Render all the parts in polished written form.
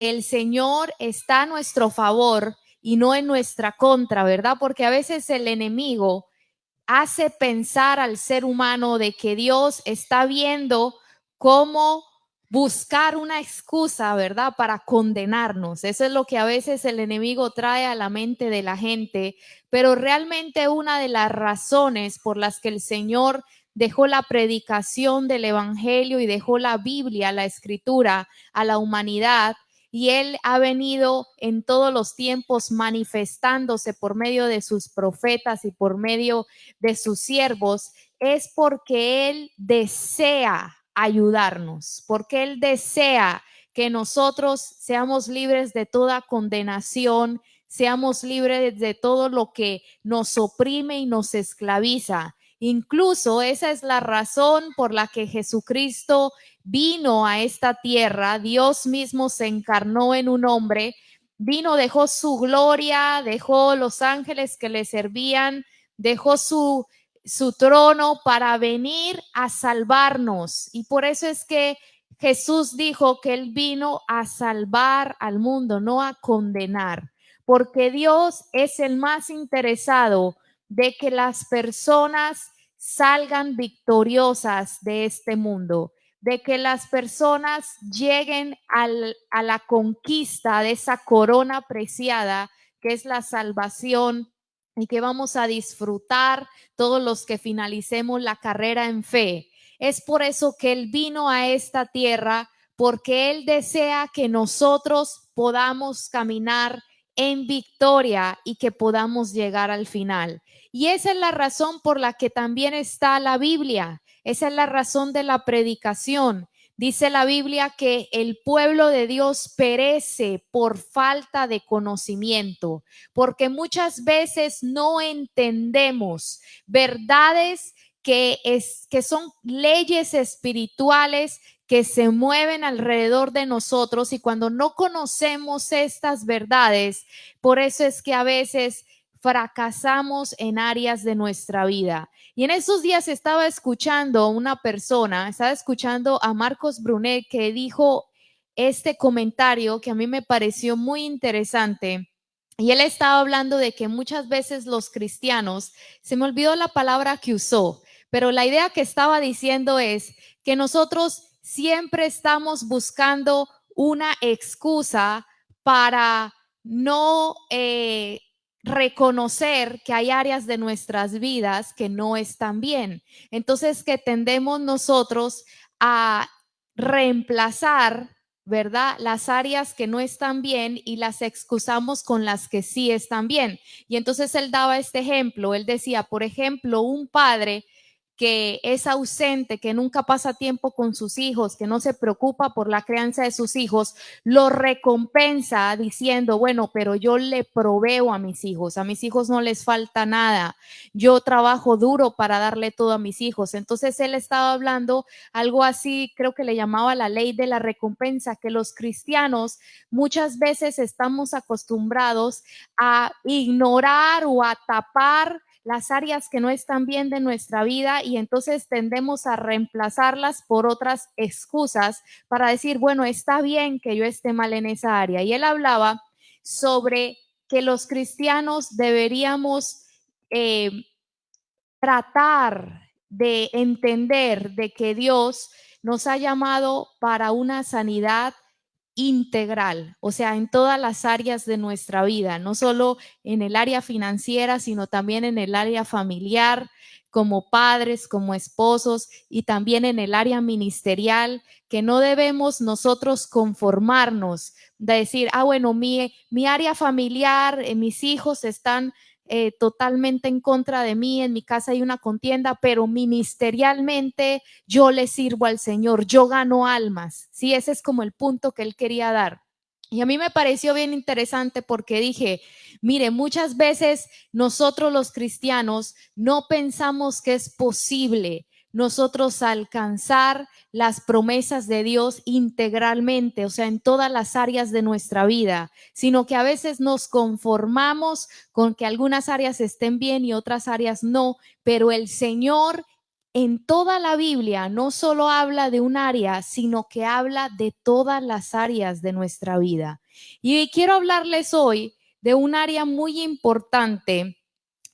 el Señor está a nuestro favor y no en nuestra contra, ¿verdad? Porque a veces el enemigo hace pensar al ser humano de que Dios está viendo cómo buscar una excusa, ¿verdad? Para condenarnos. Eso es lo que a veces el enemigo trae a la mente de la gente, pero realmente una de las razones por las que el Señor dejó la predicación del Evangelio y dejó la Biblia, la Escritura, a la humanidad, y Él ha venido en todos los tiempos manifestándose por medio de sus profetas y por medio de sus siervos, es porque Él desea ayudarnos, porque Él desea que nosotros seamos libres de toda condenación, seamos libres de todo lo que nos oprime y nos esclaviza. Incluso esa es la razón por la que Jesucristo vino a esta tierra. Dios mismo se encarnó en un hombre, vino, dejó su gloria, dejó los ángeles que le servían, dejó su trono para venir a salvarnos. Y por eso es que Jesús dijo que Él vino a salvar al mundo, no a condenar, porque Dios es el más interesado de que las personas salgan victoriosas de este mundo, de que las personas lleguen a la conquista de esa corona preciada que es la salvación y que vamos a disfrutar todos los que finalicemos la carrera en fe. Es por eso que Él vino a esta tierra, porque Él desea que nosotros podamos caminar en victoria y que podamos llegar al final. Y esa es la razón por la que también está la Biblia. Esa es la razón de la predicación. Dice la Biblia que el pueblo de Dios perece por falta de conocimiento, porque muchas veces no entendemos verdades que son leyes espirituales que se mueven alrededor de nosotros, y cuando no conocemos estas verdades, por eso es que a veces fracasamos en áreas de nuestra vida. Y en esos días estaba escuchando a una persona, estaba escuchando a Marcos Brunet, que dijo este comentario que a mí me pareció muy interesante. Y él estaba hablando de que muchas veces los cristianos, se me olvidó la palabra que usó, pero la idea que estaba diciendo es que nosotros siempre estamos buscando una excusa para no reconocer que hay áreas de nuestras vidas que no están bien. Entonces, que tendemos nosotros a reemplazar, ¿verdad? Las áreas que no están bien y las excusamos con las que sí están bien. Y entonces él daba este ejemplo. Él decía, por ejemplo, un padre que es ausente, que nunca pasa tiempo con sus hijos, que no se preocupa por la crianza de sus hijos, lo recompensa diciendo, bueno, pero yo le proveo a mis hijos no les falta nada, yo trabajo duro para darle todo a mis hijos. Entonces él estaba hablando algo así, creo que le llamaba la ley de la recompensa, que los cristianos muchas veces estamos acostumbrados a ignorar o a tapar las áreas que no están bien de nuestra vida, y entonces tendemos a reemplazarlas por otras excusas para decir, bueno, está bien que yo esté mal en esa área. Y él hablaba sobre que los cristianos deberíamos eh, tratar de entender de que Dios nos ha llamado para una sanidad integral, o sea, en todas las áreas de nuestra vida, no solo en el área financiera, sino también en el área familiar, como padres, como esposos, y también en el área ministerial, que no debemos nosotros conformarnos de decir, ah, bueno, mi área familiar, mis hijos están totalmente en contra de mí, en mi casa hay una contienda, pero ministerialmente yo le sirvo al Señor, yo gano almas. Sí, ese es como el punto que él quería dar. Y a mí me pareció bien interesante porque dije, mire, muchas veces nosotros los cristianos no pensamos que es posible nosotros alcanzar las promesas de Dios integralmente, o sea, en todas las áreas de nuestra vida, sino que a veces nos conformamos con que algunas áreas estén bien y otras áreas no, pero el Señor en toda la Biblia no solo habla de un área, sino que habla de todas las áreas de nuestra vida. Y quiero hablarles hoy de un área muy importante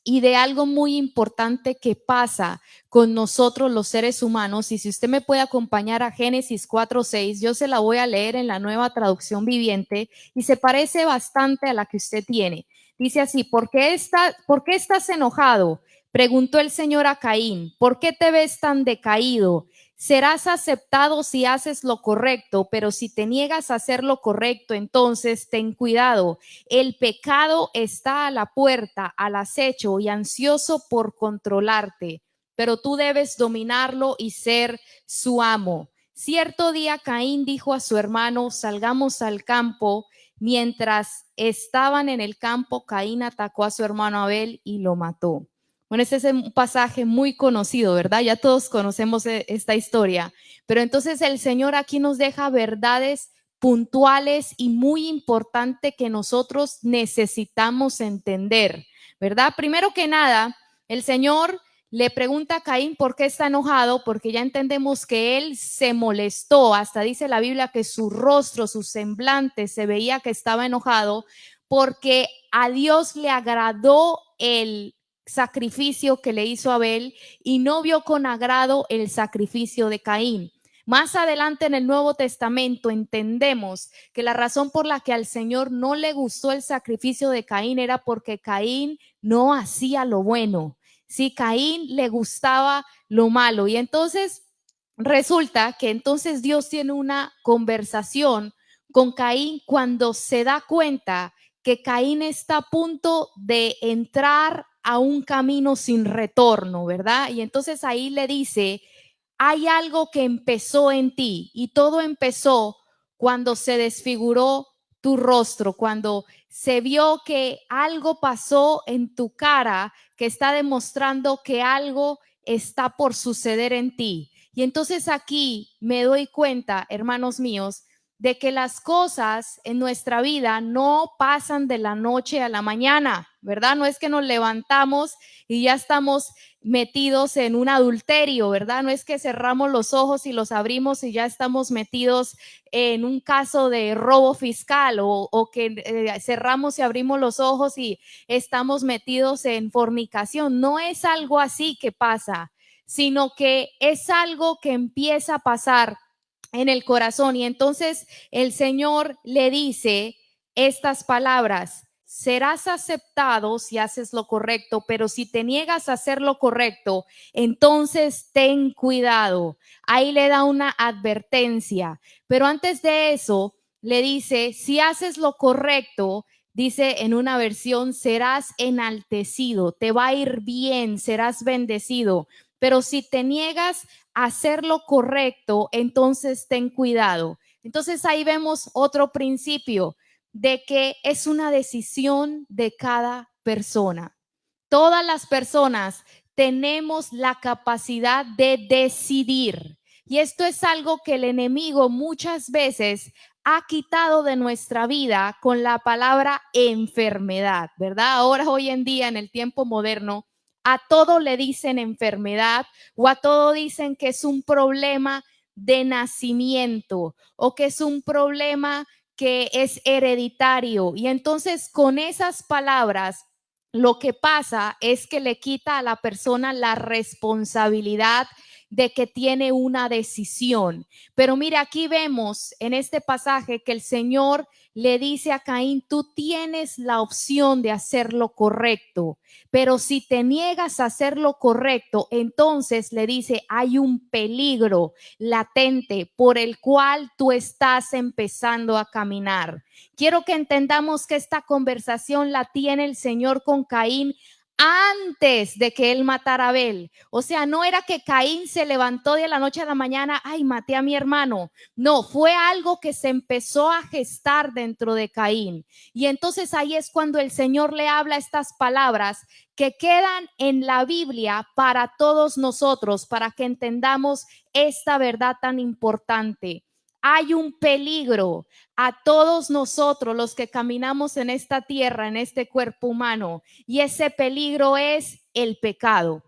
y de algo muy importante que pasa con nosotros los seres humanos. Y si usted me puede acompañar a Génesis 4:6, yo se la voy a leer en la Nueva Traducción Viviente y se parece bastante a la que usted tiene. Dice así: ¿por qué estás enojado? Preguntó el Señor a Caín. ¿Por qué te ves tan decaído? Serás aceptado si haces lo correcto, pero si te niegas a hacer lo correcto, entonces ten cuidado. El pecado está a la puerta, al acecho y ansioso por controlarte, pero tú debes dominarlo y ser su amo. Cierto día Caín dijo a su hermano: salgamos al campo. Mientras estaban en el campo, Caín atacó a su hermano Abel y lo mató. Bueno, este es un pasaje muy conocido, ¿verdad? Ya todos conocemos esta historia, pero entonces el Señor aquí nos deja verdades puntuales y muy importante que nosotros necesitamos entender, ¿verdad? Primero que nada, el Señor le pregunta a Caín por qué está enojado, porque ya entendemos que él se molestó, hasta dice la Biblia que su rostro, su semblante se veía que estaba enojado, porque a Dios le agradó el sacrificio que le hizo Abel y no vio con agrado el sacrificio de Caín. Más adelante en el Nuevo Testamento entendemos que la razón por la que al Señor no le gustó el sacrificio de Caín era porque Caín no hacía lo bueno. Si Caín le gustaba lo malo. Y entonces resulta que entonces Dios tiene una conversación con Caín cuando se da cuenta que Caín está a punto de entrar a un camino sin retorno, ¿verdad? Y entonces ahí le dice: hay algo que empezó en ti y todo empezó cuando se desfiguró tu rostro, cuando se vio que algo pasó en tu cara que está demostrando que algo está por suceder en ti. Y entonces aquí me doy cuenta, hermanos míos, de que las cosas en nuestra vida no pasan de la noche a la mañana, ¿verdad? No es que nos levantamos y ya estamos metidos en un adulterio, ¿verdad? No es que cerramos los ojos y los abrimos y ya estamos metidos en un caso de robo fiscal o que cerramos y abrimos los ojos y estamos metidos en fornicación. No es algo así que pasa, sino que es algo que empieza a pasar en el corazón. Y entonces el Señor le dice estas palabras: serás aceptado si haces lo correcto, pero si te niegas a hacer lo correcto, entonces ten cuidado. Ahí le da una advertencia, pero antes de eso le dice: si haces lo correcto, dice en una versión, serás enaltecido, te va a ir bien, serás bendecido. Pero si te niegas a hacer lo correcto, entonces ten cuidado. Entonces ahí vemos otro principio de que es una decisión de cada persona. Todas las personas tenemos la capacidad de decidir. Y esto es algo que el enemigo muchas veces ha quitado de nuestra vida con la palabra enfermedad, ¿verdad? Ahora, hoy en día, en el tiempo moderno, a todo le dicen enfermedad o a todo dicen que es un problema de nacimiento o que es un problema que es hereditario. Y entonces con esas palabras lo que pasa es que le quita a la persona la responsabilidad de que tiene una decisión. Pero mira, aquí vemos en este pasaje que el Señor le dice a Caín: tú tienes la opción de hacer lo correcto, pero si te niegas a hacer lo correcto, entonces le dice: hay un peligro latente por el cual tú estás empezando a caminar. Quiero que entendamos que esta conversación la tiene el Señor con Caín antes de que él matara a Abel. O sea, no era que Caín se levantó de la noche a la mañana: ay, maté a mi hermano. No, fue algo que se empezó a gestar dentro de Caín. Y entonces ahí es cuando el Señor le habla estas palabras que quedan en la Biblia para todos nosotros, para que entendamos esta verdad tan importante. Hay un peligro a todos nosotros los que caminamos en esta tierra, en este cuerpo humano, y ese peligro es el pecado.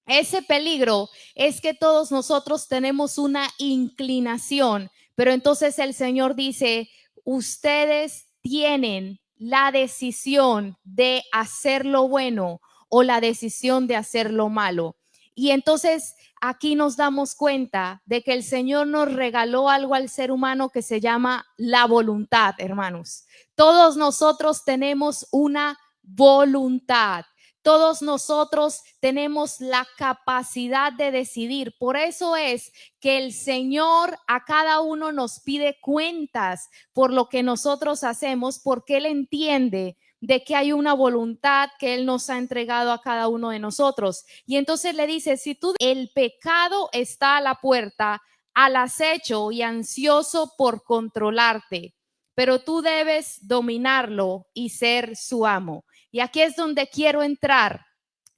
Ese peligro es que todos nosotros tenemos una inclinación, pero entonces el Señor dice, ustedes tienen la decisión de hacer lo bueno o la decisión de hacer lo malo. Y entonces aquí nos damos cuenta de que el Señor nos regaló algo al ser humano que se llama la voluntad, hermanos. Todos nosotros tenemos una voluntad. Todos nosotros tenemos la capacidad de decidir. Por eso es que el Señor a cada uno nos pide cuentas por lo que nosotros hacemos, porque Él entiende de que hay una voluntad que Él nos ha entregado a cada uno de nosotros. Y entonces le dice, si tú, el pecado está a la puerta, al acecho y ansioso por controlarte, pero tú debes dominarlo y ser su amo. Y aquí es donde quiero entrar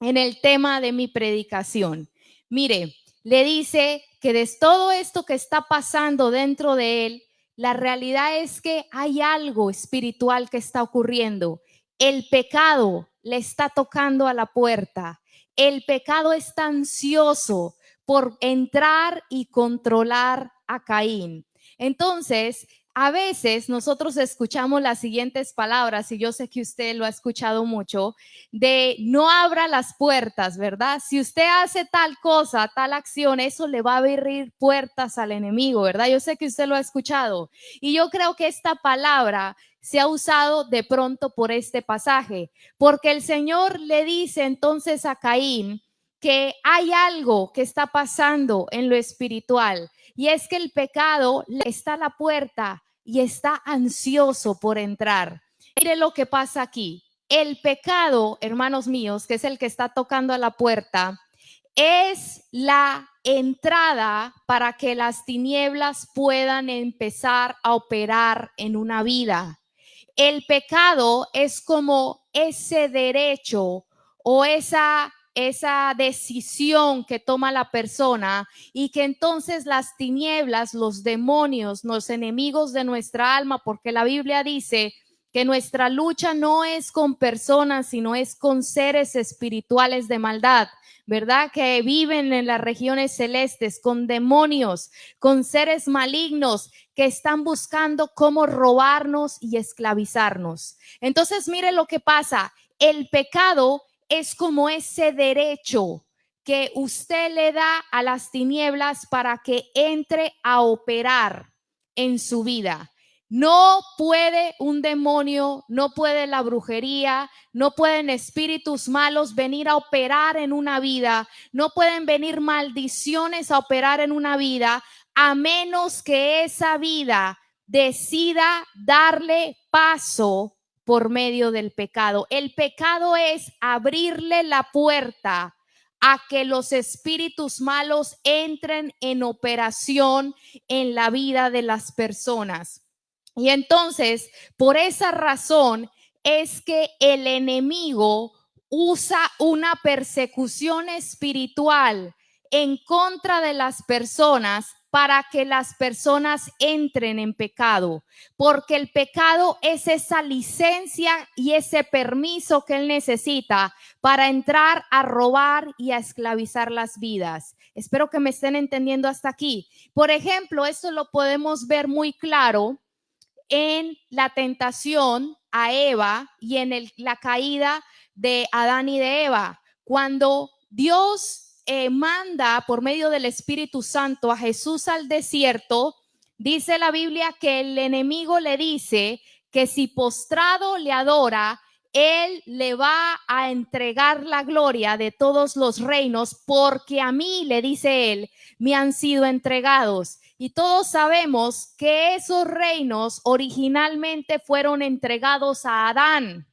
en el tema de mi predicación. Mire, le dice que de todo esto que está pasando dentro de él, la realidad es que hay algo espiritual que está ocurriendo. El pecado le está tocando a la puerta. El pecado está ansioso por entrar y controlar a Caín. Entonces, a veces nosotros escuchamos las siguientes palabras, y yo sé que usted lo ha escuchado mucho, de no abra las puertas, ¿verdad? Si usted hace tal cosa, tal acción, eso le va a abrir puertas al enemigo, ¿verdad? Yo sé que usted lo ha escuchado. Y yo creo que esta palabra se ha usado de pronto por este pasaje, porque el Señor le dice entonces a Caín que hay algo que está pasando en lo espiritual. Y es que el pecado está a la puerta y está ansioso por entrar. Mire lo que pasa aquí. El pecado, hermanos míos, que es el que está tocando a la puerta, es la entrada para que las tinieblas puedan empezar a operar en una vida. El pecado es como ese derecho o esa decisión que toma la persona y que entonces las tinieblas, los demonios, los enemigos de nuestra alma, porque la Biblia dice que nuestra lucha no es con personas, sino es con seres espirituales de maldad, ¿verdad? Que viven en las regiones celestes, con demonios, con seres malignos que están buscando cómo robarnos y esclavizarnos. Entonces, mire lo que pasa. El pecado es como ese derecho que usted le da a las tinieblas para que entre a operar en su vida. No puede un demonio, no puede la brujería, no pueden espíritus malos venir a operar en una vida, no pueden venir maldiciones a operar en una vida, a menos que esa vida decida darle paso por medio del pecado. El pecado es abrirle la puerta a que los espíritus malos entren en operación en la vida de las personas. Y entonces, por esa razón es que el enemigo usa una persecución espiritual en contra de las personas para que las personas entren en pecado, porque el pecado es esa licencia y ese permiso que él necesita para entrar a robar y a esclavizar las vidas. Espero que me estén entendiendo hasta aquí. Por ejemplo, esto lo podemos ver muy claro en la tentación a Eva y en la caída de Adán y de Eva. Cuando Dios manda por medio del Espíritu Santo a Jesús al desierto, dice la Biblia que el enemigo le dice que si postrado le adora, él le va a entregar la gloria de todos los reinos, porque a mí, le dice él, me han sido entregados. Y todos sabemos que esos reinos originalmente fueron entregados a Adán.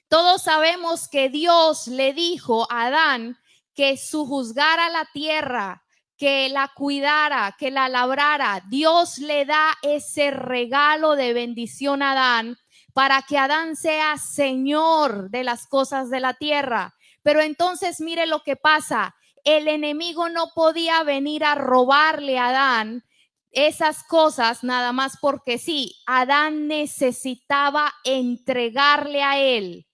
Todos sabemos que Dios le dijo a Adán que juzgara la tierra, que la cuidara, que la labrara. Dios le da ese regalo de bendición a Adán para que Adán sea señor de las cosas de la tierra. Pero entonces mire lo que pasa. El enemigo no podía venir a robarle a Adán esas cosas nada más porque sí. Adán necesitaba entregarle a él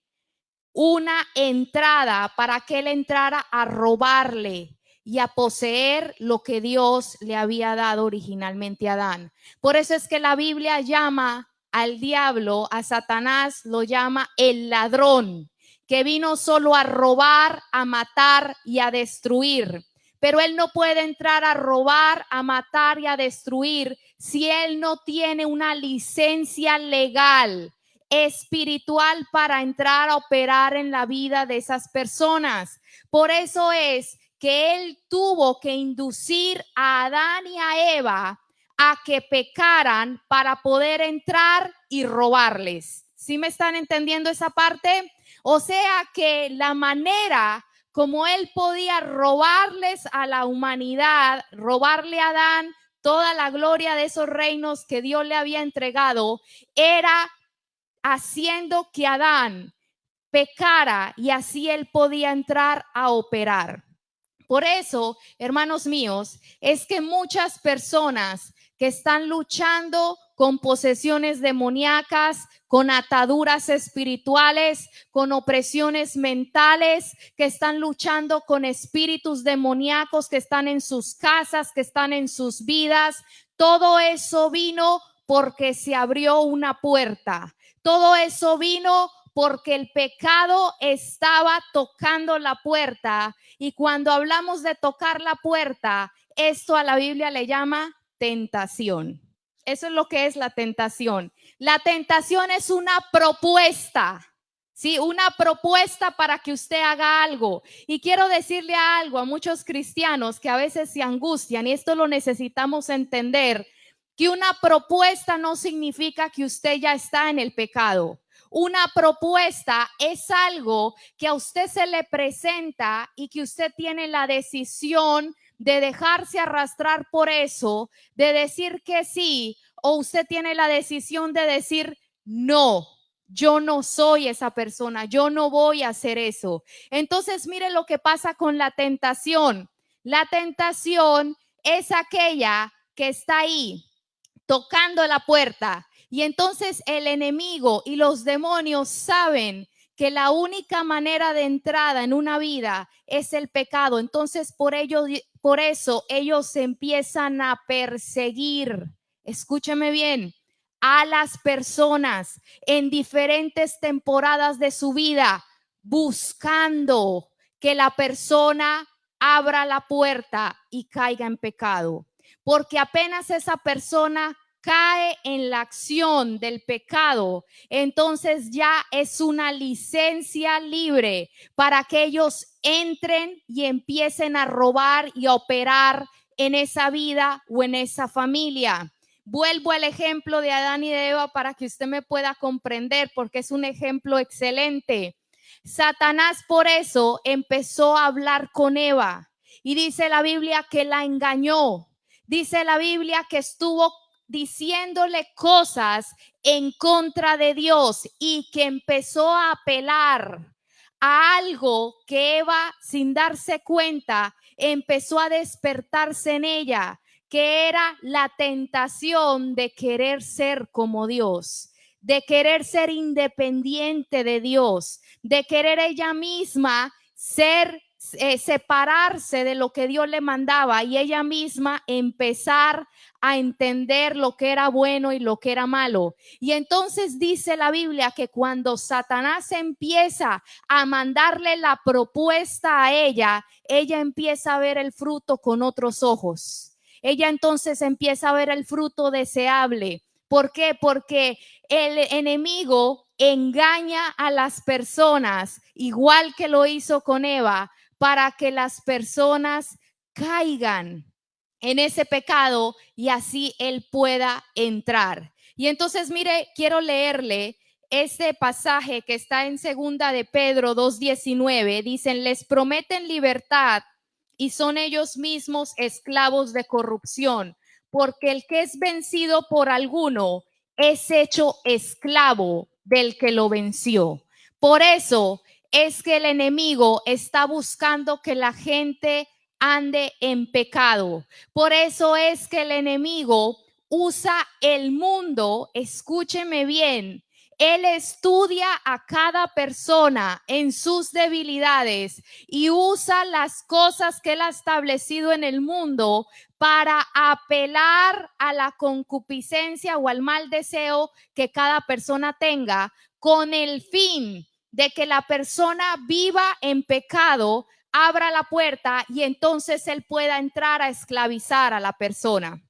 una entrada para que él entrara a robarle y a poseer lo que Dios le había dado originalmente a Adán. Por eso es que la Biblia llama al diablo, a Satanás, lo llama el ladrón, que vino solo a robar, a matar y a destruir. Pero él no puede entrar a robar, a matar y a destruir si él no tiene una licencia legal, espiritual, para entrar a operar en la vida de esas personas. Por eso es que él tuvo que inducir a Adán y a Eva a que pecaran para poder entrar y robarles. ¿Sí me están entendiendo esa parte? O sea que la manera como él podía robarles a la humanidad, robarle a Adán toda la gloria de esos reinos que Dios le había entregado, era haciendo que Adán pecara y así él podía entrar a operar. Por eso, hermanos míos, es que muchas personas que están luchando con posesiones demoníacas, con ataduras espirituales, con opresiones mentales, que están luchando con espíritus demoníacos que están en sus casas, que están en sus vidas, todo eso vino porque se abrió una puerta. Todo eso vino porque el pecado estaba tocando la puerta. Y cuando hablamos de tocar la puerta, esto a la Biblia le llama tentación. Eso es lo que es la tentación. La tentación es una propuesta, ¿sí? Una propuesta para que usted haga algo. Y quiero decirle algo a muchos cristianos que a veces se angustian, y esto lo necesitamos entender, que una propuesta no significa que usted ya está en el pecado. Una propuesta es algo que a usted se le presenta y que usted tiene la decisión de dejarse arrastrar por eso, de decir que sí, o usted tiene la decisión de decir no. Yo no soy esa persona, yo no voy a hacer eso. Entonces, mire lo que pasa con la tentación. La tentación es aquella que está ahí tocando la puerta. Y entonces el enemigo y los demonios saben que la única manera de entrada en una vida es el pecado. Entonces por eso ellos se empiezan a perseguir. Escúcheme bien, a las personas en diferentes temporadas de su vida, buscando que la persona abra la puerta y caiga en pecado. Porque apenas esa persona cae en la acción del pecado, entonces ya es una licencia libre para que ellos entren y empiecen a robar y a operar en esa vida o en esa familia. Vuelvo al ejemplo de Adán y de Eva para que usted me pueda comprender, porque es un ejemplo excelente. Satanás por eso empezó a hablar con Eva y dice la Biblia que la engañó. Dice la Biblia que estuvo diciéndole cosas en contra de Dios y que empezó a apelar a algo que Eva, sin darse cuenta, empezó a despertarse en ella, que era la tentación de querer ser como Dios, de querer ser independiente de Dios, de querer ella misma ser separarse de lo que Dios le mandaba y ella misma empezar a entender lo que era bueno y lo que era malo. Y entonces dice la Biblia que cuando Satanás empieza a mandarle la propuesta a ella, ella empieza a ver el fruto con otros ojos. Ella entonces empieza a ver el fruto deseable. ¿Por qué? Porque el enemigo engaña a las personas, igual que lo hizo con Eva, para que las personas caigan en ese pecado y así él pueda entrar. Y entonces, mire, quiero leerle este pasaje que está en segunda de Pedro 2:19. Dicen, les prometen libertad y son ellos mismos esclavos de corrupción, porque el que es vencido por alguno es hecho esclavo del que lo venció. Por eso es que el enemigo está buscando que la gente ande en pecado. Por eso es que el enemigo usa el mundo, escúcheme bien, Él estudia a cada persona en sus debilidades y usa las cosas que Él ha establecido en el mundo para apelar a la concupiscencia o al mal deseo que cada persona tenga, con el fin de que la persona viva en pecado, abra la puerta y entonces Él pueda entrar a esclavizar a la persona.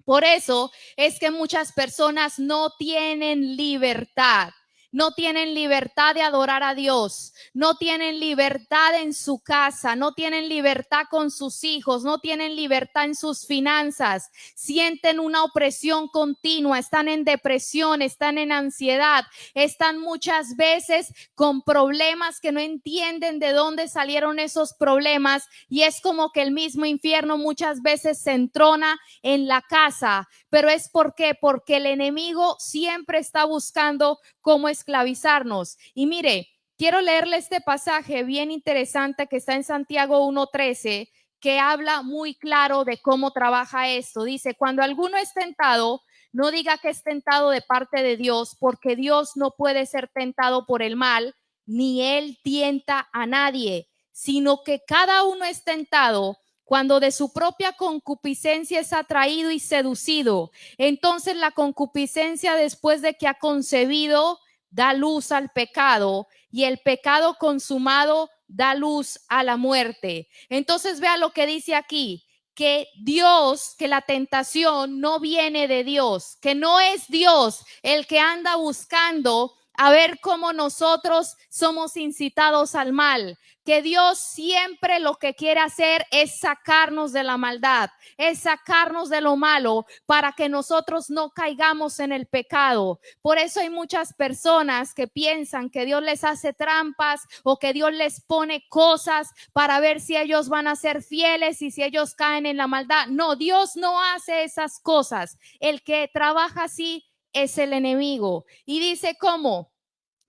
Por eso es que muchas personas no tienen libertad. No tienen libertad de adorar a Dios, no tienen libertad en su casa, no tienen libertad con sus hijos, no tienen libertad en sus finanzas, sienten una opresión continua, están en depresión, están en ansiedad, están muchas veces con problemas que no entienden de dónde salieron esos problemas, y es como que el mismo infierno muchas veces se entrona en la casa. Pero es porque el enemigo siempre está buscando cómo esclavizarnos. Y mire, quiero leerle este pasaje bien interesante que está en Santiago 1:13, que habla muy claro de cómo trabaja esto. Dice: cuando alguno es tentado, no diga que es tentado de parte de Dios, porque Dios no puede ser tentado por el mal, ni él tienta a nadie, sino que cada uno es tentado cuando de su propia concupiscencia es atraído y seducido. Entonces la concupiscencia, después de que ha concebido, da luz al pecado, y el pecado consumado da luz a la muerte. Entonces vea lo que dice aquí, que Dios, que la tentación no viene de Dios, que no es Dios el que anda buscando a ver cómo nosotros somos incitados al mal, que Dios siempre lo que quiere hacer es sacarnos de la maldad, es sacarnos de lo malo para que nosotros no caigamos en el pecado. Por eso hay muchas personas que piensan que Dios les hace trampas o que Dios les pone cosas para ver si ellos van a ser fieles y si ellos caen en la maldad. No, Dios no hace esas cosas. El que trabaja así es el enemigo. Y dice cómo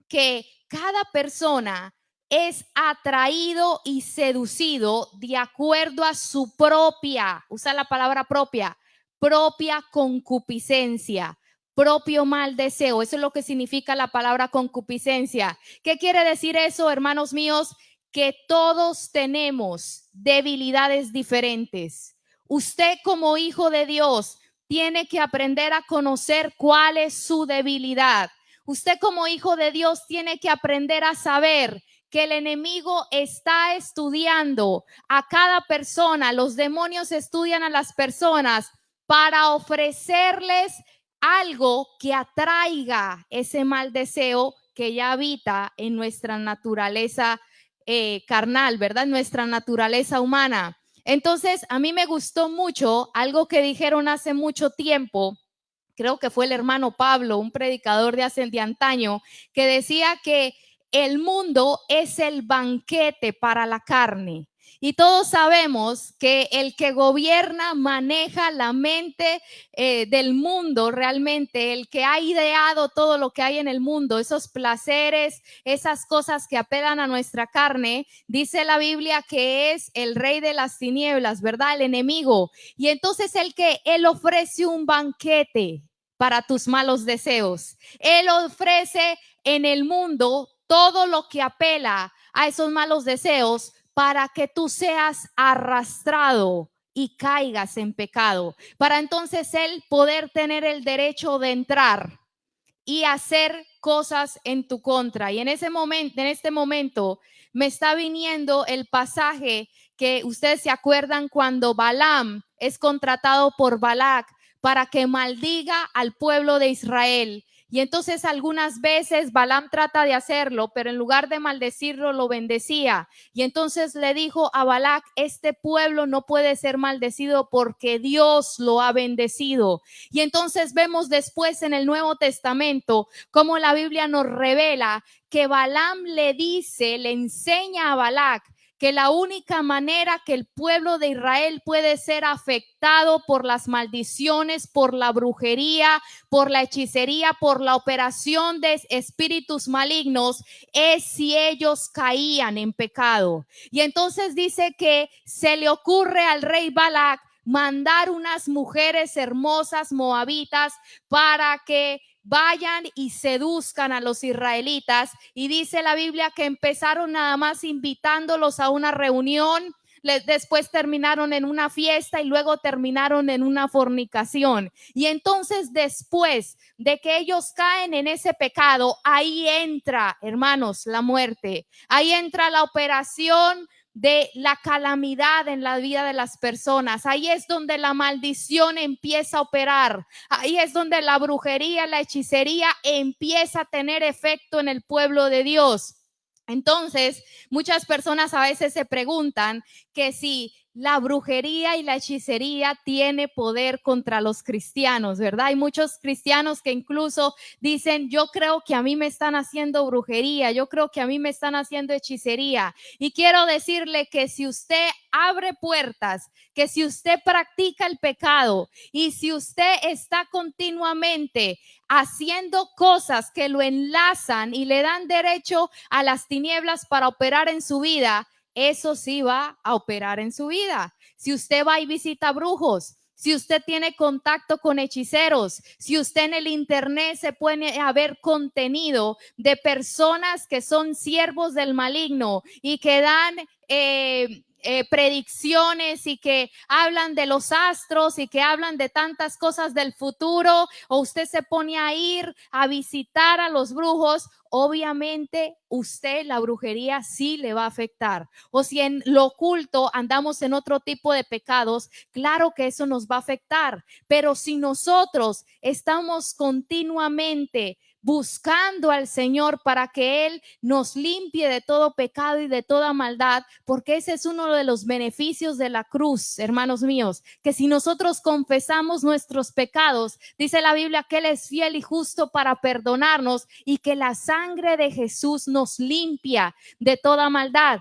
que cada persona es atraído y seducido de acuerdo a su propia, usa la palabra propia concupiscencia, propio mal deseo. Eso es lo que significa la palabra concupiscencia. ¿Qué quiere decir eso, hermanos míos? Que todos tenemos debilidades diferentes. Usted, como hijo de Dios, tiene que aprender a conocer cuál es su debilidad. Usted, como hijo de Dios, tiene que aprender a saber que el enemigo está estudiando a cada persona. Los demonios estudian a las personas para ofrecerles algo que atraiga ese mal deseo que ya habita en nuestra naturaleza carnal, ¿verdad? Nuestra naturaleza humana. Entonces, a mí me gustó mucho algo que dijeron hace mucho tiempo. Creo que fue el hermano Pablo, un predicador de antaño, que decía que el mundo es el banquete para la carne. Y todos sabemos que el que gobierna, maneja la mente del mundo, realmente, el que ha ideado todo lo que hay en el mundo, esos placeres, esas cosas que apelan a nuestra carne, dice la Biblia que es el rey de las tinieblas, ¿verdad? El enemigo. Y entonces él ofrece un banquete para tus malos deseos. Él ofrece en el mundo todo lo que apela a esos malos deseos para que tú seas arrastrado y caigas en pecado, para entonces él poder tener el derecho de entrar y hacer cosas en tu contra. Y en este momento me está viniendo el pasaje que ustedes se acuerdan cuando Balaam es contratado por Balac para que maldiga al pueblo de Israel. Y entonces algunas veces Balaam trata de hacerlo, pero en lugar de maldecirlo, lo bendecía. Y entonces le dijo a Balac: este pueblo no puede ser maldecido porque Dios lo ha bendecido. Y entonces vemos después en el Nuevo Testamento cómo la Biblia nos revela que Balaam le enseña a Balac que la única manera que el pueblo de Israel puede ser afectado por las maldiciones, por la brujería, por la hechicería, por la operación de espíritus malignos, es si ellos caían en pecado. Y entonces dice que se le ocurre al rey Balac mandar unas mujeres hermosas moabitas para que vayan y seduzcan a los israelitas. Y dice la Biblia que empezaron nada más invitándolos a una reunión, después terminaron en una fiesta y luego terminaron en una fornicación. Y entonces después de que ellos caen en ese pecado, ahí entra, hermanos, la muerte. Ahí entra la operación de la calamidad en la vida de las personas. Ahí es donde la maldición empieza a operar. Ahí es donde la brujería, la hechicería empieza a tener efecto en el pueblo de Dios. Entonces, muchas personas a veces se preguntan que si la brujería y la hechicería tiene poder contra los cristianos, ¿verdad? Hay muchos cristianos que incluso dicen, yo creo que a mí me están haciendo brujería, yo creo que a mí me están haciendo hechicería. Y quiero decirle que si usted abre puertas, que si usted practica el pecado y si usted está continuamente haciendo cosas que lo enlazan y le dan derecho a las tinieblas para operar en su vida, eso sí va a operar en su vida. Si usted va y visita brujos, si usted tiene contacto con hechiceros, si usted en el internet se puede ver contenido de personas que son siervos del maligno y que dan predicciones y que hablan de los astros y que hablan de tantas cosas del futuro, o usted se pone a ir a visitar a los brujos, obviamente usted la brujería sí le va a afectar. O si en lo oculto andamos en otro tipo de pecados, claro que eso nos va a afectar. Pero si nosotros estamos continuamente buscando al Señor para que Él nos limpie de todo pecado y de toda maldad, porque ese es uno de los beneficios de la cruz, hermanos míos, que si nosotros confesamos nuestros pecados, dice la Biblia que Él es fiel y justo para perdonarnos y que la sangre de Jesús nos limpia de toda maldad.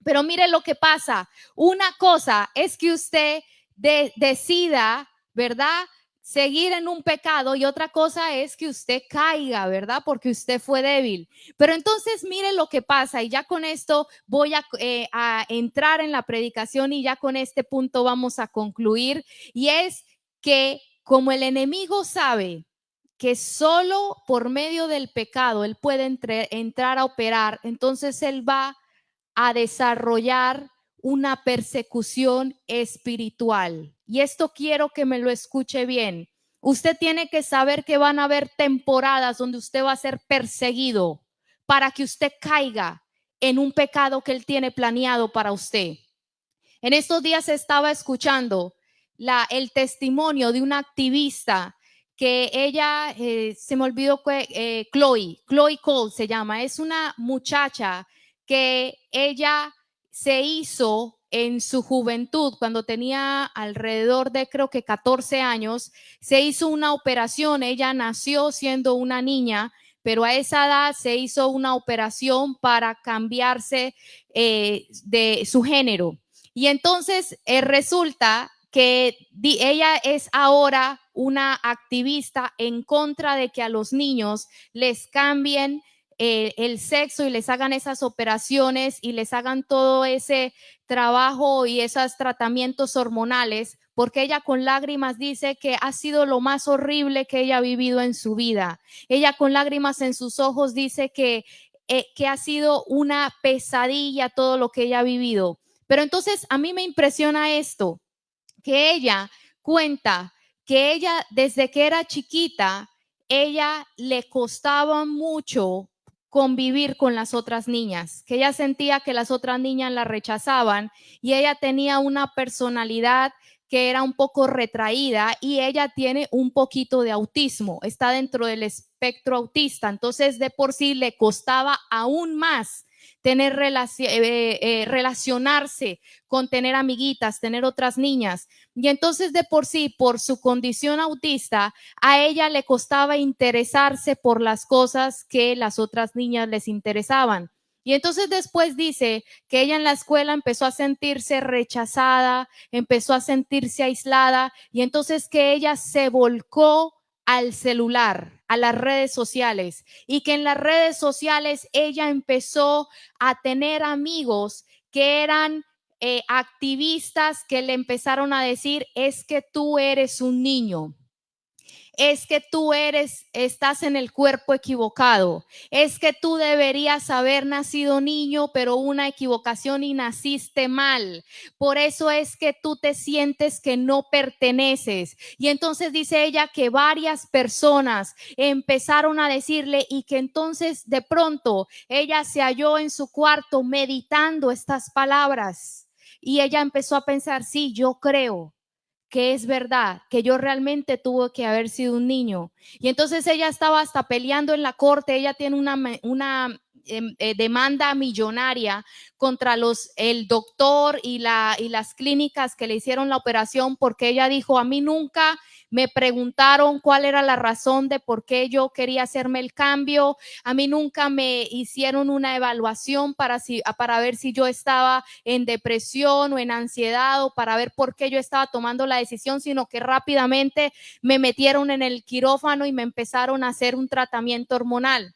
Pero mire lo que pasa. Una cosa es que usted decida, ¿verdad?, seguir en un pecado, y otra cosa es que usted caiga, ¿verdad? Porque usted fue débil. Pero entonces mire lo que pasa, y ya con esto voy a entrar en la predicación y ya con este punto vamos a concluir, y es que como el enemigo sabe que solo por medio del pecado él puede entrar a operar, entonces él va a desarrollar una persecución espiritual. Y esto quiero que me lo escuche bien. Usted tiene que saber que van a haber temporadas donde usted va a ser perseguido para que usted caiga en un pecado que él tiene planeado para usted. En estos días estaba escuchando el testimonio de una activista que ella, se me olvidó, Chloe Cole se llama, es una muchacha que ella se hizo en su juventud, cuando tenía alrededor de creo que 14 años, se hizo una operación. Ella nació siendo una niña, pero a esa edad se hizo una operación para cambiarse de su género. Y entonces resulta que ella es ahora una activista en contra de que a los niños les cambien el sexo y les hagan esas operaciones y les hagan todo ese trabajo y esos tratamientos hormonales, porque ella con lágrimas dice que ha sido lo más horrible que ella ha vivido en su vida. Ella con lágrimas en sus ojos dice que ha sido una pesadilla todo lo que ella ha vivido. Pero entonces a mí me impresiona esto, que ella cuenta que ella desde que era chiquita, ella le costaba mucho convivir con las otras niñas, que ella sentía que las otras niñas la rechazaban y ella tenía una personalidad que era un poco retraída y ella tiene un poquito de autismo, está dentro del espectro autista, entonces de por sí le costaba aún más tener relacionarse con tener amiguitas, tener otras niñas. Y entonces de por sí, por su condición autista, a ella le costaba interesarse por las cosas que las otras niñas les interesaban. Y entonces después dice que ella en la escuela empezó a sentirse rechazada, empezó a sentirse aislada, y entonces que ella se volcó al celular, a las redes sociales, y que en las redes sociales ella empezó a tener amigos que eran activistas que le empezaron a decir, es que tú eres un niño, es que estás en el cuerpo equivocado, es que tú deberías haber nacido niño, pero una equivocación y naciste mal. Por eso es que tú te sientes que no perteneces. Y entonces dice ella que varias personas empezaron a decirle y que entonces de pronto ella se halló en su cuarto meditando estas palabras y ella empezó a pensar, sí, yo creo que es verdad, que yo realmente tuve que haber sido un niño. Y entonces ella estaba hasta peleando en la corte, ella tiene una demanda millonaria contra el doctor y las clínicas que le hicieron la operación, porque ella dijo, a mí nunca me preguntaron cuál era la razón de por qué yo quería hacerme el cambio, a mí nunca me hicieron una evaluación para ver si yo estaba en depresión o en ansiedad o para ver por qué yo estaba tomando la decisión, sino que rápidamente me metieron en el quirófano y me empezaron a hacer un tratamiento hormonal.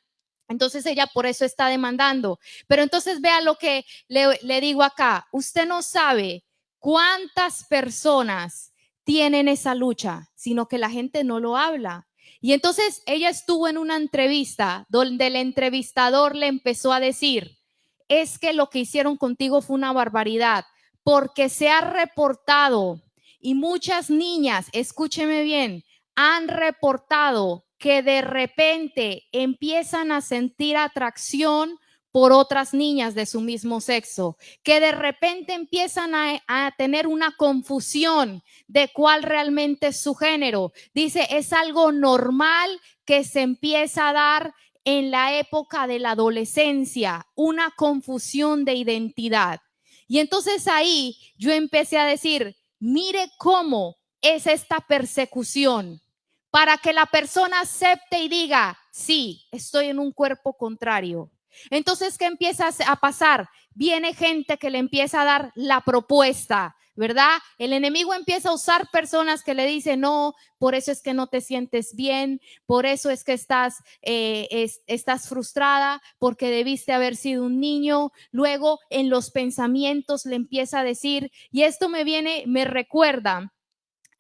Entonces ella por eso está demandando. Pero entonces vea lo que le digo acá. Usted no sabe cuántas personas tienen esa lucha, sino que la gente no lo habla. Y entonces ella estuvo en una entrevista donde el entrevistador le empezó a decir, es que lo que hicieron contigo fue una barbaridad, porque se ha reportado y muchas niñas, escúcheme bien, han reportado que de repente empiezan a sentir atracción por otras niñas de su mismo sexo, que de repente empiezan a tener una confusión de cuál realmente es su género. Dice, es algo normal que se empieza a dar en la época de la adolescencia, una confusión de identidad. Y entonces ahí yo empecé a decir, mire cómo es esta persecución para que la persona acepte y diga, sí, estoy en un cuerpo contrario. Entonces, ¿qué empieza a pasar? Viene gente que le empieza a dar la propuesta, ¿verdad? El enemigo empieza a usar personas que le dicen, no, por eso es que no te sientes bien, por eso es que estás frustrada, porque debiste haber sido un niño. Luego en los pensamientos le empieza a decir, y esto me recuerda.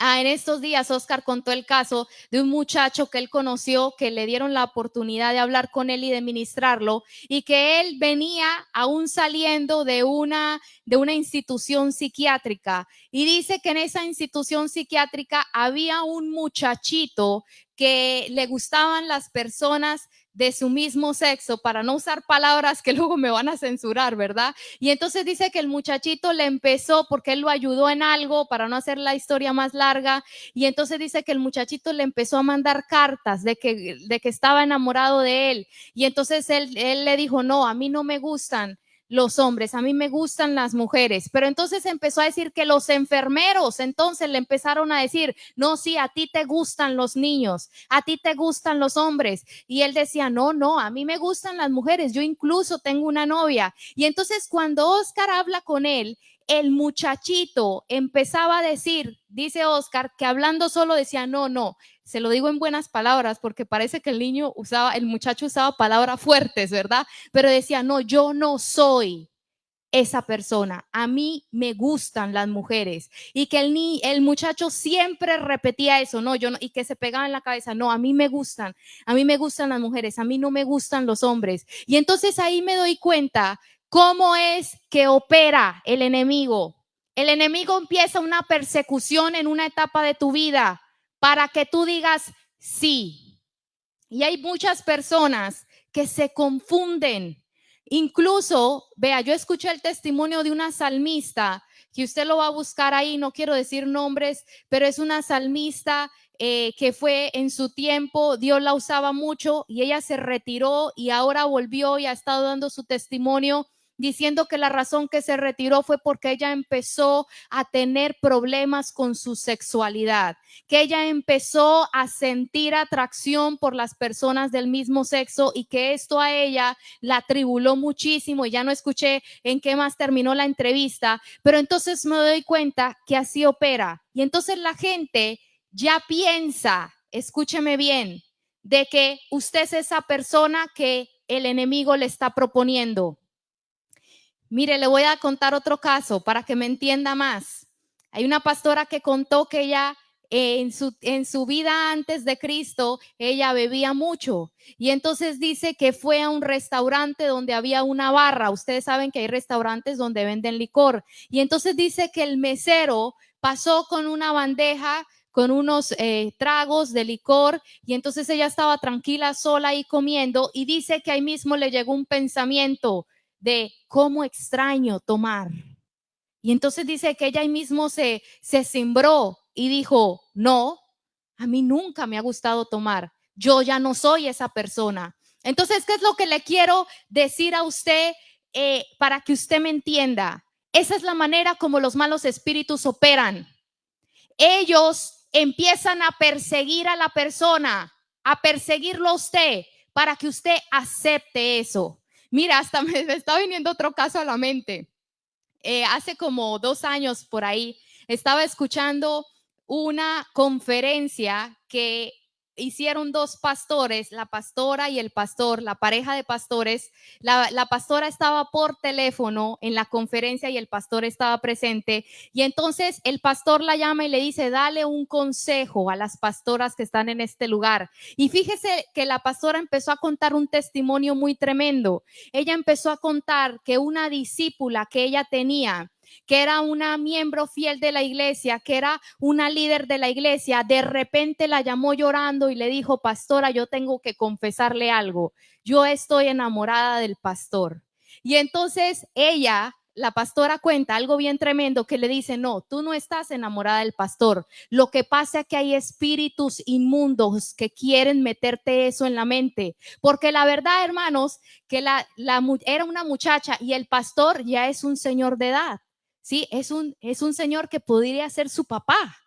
En estos días Oscar contó el caso de un muchacho que él conoció, que le dieron la oportunidad de hablar con él y de ministrarlo, y que él venía aún saliendo de una institución psiquiátrica. Y dice que en esa institución psiquiátrica había un muchachito que le gustaban las personas de su mismo sexo, para no usar palabras que luego me van a censurar, ¿verdad? Y entonces dice que el muchachito le empezó, porque él lo ayudó en algo, para no hacer la historia más larga, y entonces dice que el muchachito le empezó a mandar cartas de que estaba enamorado de él, y entonces él le dijo, no, a mí no me gustan los hombres, a mí me gustan las mujeres. Pero entonces empezó a decir que los enfermeros entonces le empezaron a decir, no, sí, a ti te gustan los niños, a ti te gustan los hombres. Y él decía, no, no, a mí me gustan las mujeres, yo incluso tengo una novia. Y entonces cuando Oscar habla con él, el muchachito empezaba a decir, dice Oscar, que hablando solo decía, no, no, se lo digo en buenas palabras, porque parece que el muchacho usaba palabras fuertes, ¿verdad? Pero decía, no, yo no soy esa persona, a mí me gustan las mujeres. Y que el muchacho siempre repetía eso, no, yo no, y que se pegaba en la cabeza, no, a mí me gustan las mujeres, a mí no me gustan los hombres. Y entonces ahí me doy cuenta cómo es que opera el enemigo. El enemigo empieza una persecución en una etapa de tu vida para que tú digas sí. Y hay muchas personas que se confunden. Incluso, vea, yo escuché el testimonio de una salmista, que usted lo va a buscar ahí, no quiero decir nombres, pero es una salmista que fue en su tiempo, Dios la usaba mucho y ella se retiró y ahora volvió y ha estado dando su testimonio diciendo que la razón que se retiró fue porque ella empezó a tener problemas con su sexualidad, que ella empezó a sentir atracción por las personas del mismo sexo y que esto a ella la atribuló muchísimo. Y ya no escuché en qué más terminó la entrevista, pero entonces me doy cuenta que así opera. Y entonces la gente ya piensa, escúcheme bien, de que usted es esa persona que el enemigo le está proponiendo. Mire, le voy a contar otro caso para que me entienda más. Hay una pastora que contó que ella en su vida antes de Cristo, ella bebía mucho. Y entonces dice que fue a un restaurante donde había una barra. Ustedes saben que hay restaurantes donde venden licor. Y entonces dice que el mesero pasó con una bandeja con unos tragos de licor, y entonces ella estaba tranquila sola ahí comiendo, y dice que ahí mismo le llegó un pensamiento de cómo extraño tomar. Y entonces dice que ella ahí mismo se cimbró y dijo, no, a mí nunca me ha gustado tomar, yo ya no soy esa persona. Entonces, ¿qué es lo que le quiero decir a usted para que usted me entienda? Esa es la manera como los malos espíritus operan. Ellos empiezan a perseguir a la persona, a perseguirlo a usted, para que usted acepte eso. Mira, hasta me está viniendo otro caso a la mente. Hace como 2 años por ahí, estaba escuchando una conferencia que hicieron 2 pastores, la pastora y el pastor, la pareja de pastores. La pastora estaba por teléfono en la conferencia y el pastor estaba presente. Y entonces el pastor la llama y le dice, dale un consejo a las pastoras que están en este lugar. Y fíjese que la pastora empezó a contar un testimonio muy tremendo. Ella empezó a contar que una discípula que ella tenía, que era una miembro fiel de la iglesia, que era una líder de la iglesia, de repente la llamó llorando y le dijo, pastora, yo tengo que confesarle algo. Yo estoy enamorada del pastor. Y entonces ella, la pastora, cuenta algo bien tremendo, que le dice, no, tú no estás enamorada del pastor. Lo que pasa es que hay espíritus inmundos que quieren meterte eso en la mente. Porque la verdad, hermanos, que era una muchacha y el pastor ya es un señor de edad. Sí, es un señor que podría ser su papá.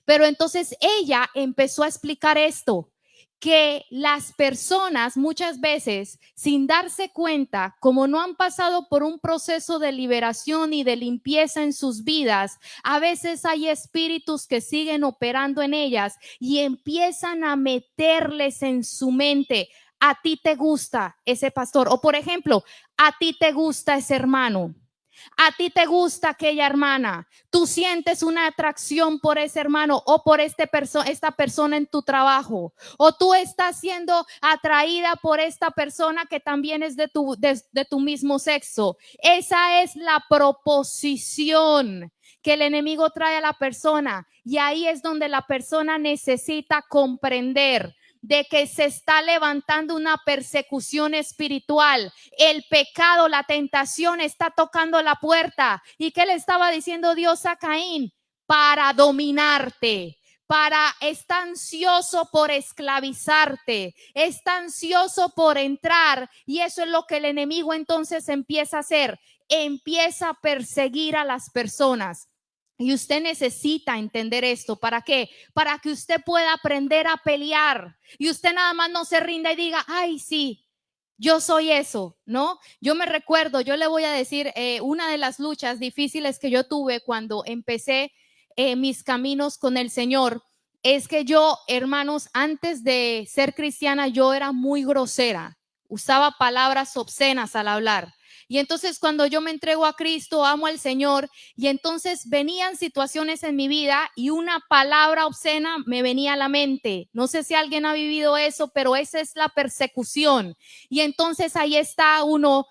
Pero entonces ella empezó a explicar esto, que las personas muchas veces, sin darse cuenta, como no han pasado por un proceso de liberación y de limpieza en sus vidas, a veces hay espíritus que siguen operando en ellas y empiezan a meterles en su mente. A ti te gusta ese pastor, o por ejemplo, a ti te gusta ese hermano. A ti te gusta aquella hermana, tú sientes una atracción por ese hermano o por esta persona en tu trabajo, o tú estás siendo atraída por esta persona que también es de tu mismo sexo. Esa es la proposición que el enemigo trae a la persona, y ahí es donde la persona necesita comprender de que se está levantando una persecución espiritual. El pecado, la tentación está tocando la puerta. ¿Y qué le estaba diciendo Dios a Caín? Para dominarte. Está ansioso por esclavizarte, está ansioso por entrar, y eso es lo que el enemigo entonces empieza a hacer, empieza a perseguir a las personas. Y usted necesita entender esto. ¿Para qué? Para que usted pueda aprender a pelear y usted nada más no se rinda y diga, ay, sí, yo soy eso, ¿no? Yo me recuerdo, yo le voy a decir, una de las luchas difíciles que yo tuve cuando empecé mis caminos con el Señor, es que yo, hermanos, antes de ser cristiana, yo era muy grosera, usaba palabras obscenas al hablar. Y entonces cuando yo me entrego a Cristo, amo al Señor, y entonces venían situaciones en mi vida y una palabra obscena me venía a la mente. No sé si alguien ha vivido eso, pero esa es la persecución. Y entonces ahí está uno,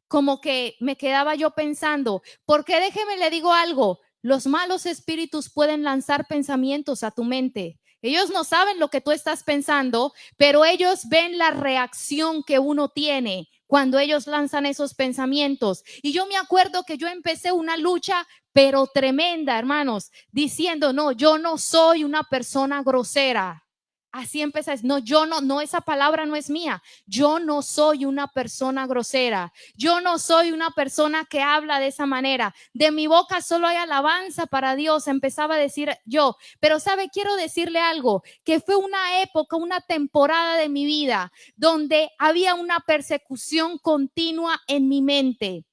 como que me quedaba yo pensando, porque déjeme le digo algo, los malos espíritus pueden lanzar pensamientos a tu mente. Ellos no saben lo que tú estás pensando, pero ellos ven la reacción que uno tiene cuando ellos lanzan esos pensamientos. Y yo me acuerdo que yo empecé una lucha, pero tremenda, hermanos, diciendo, no, yo no soy una persona grosera. Así empecé, no, yo no, esa palabra no es mía. Yo no soy una persona grosera. Yo no soy una persona que habla de esa manera. De mi boca solo hay alabanza para Dios, empezaba a decir yo. Pero sabe, quiero decirle algo, que fue una época, una temporada de mi vida donde había una persecución continua en mi mente,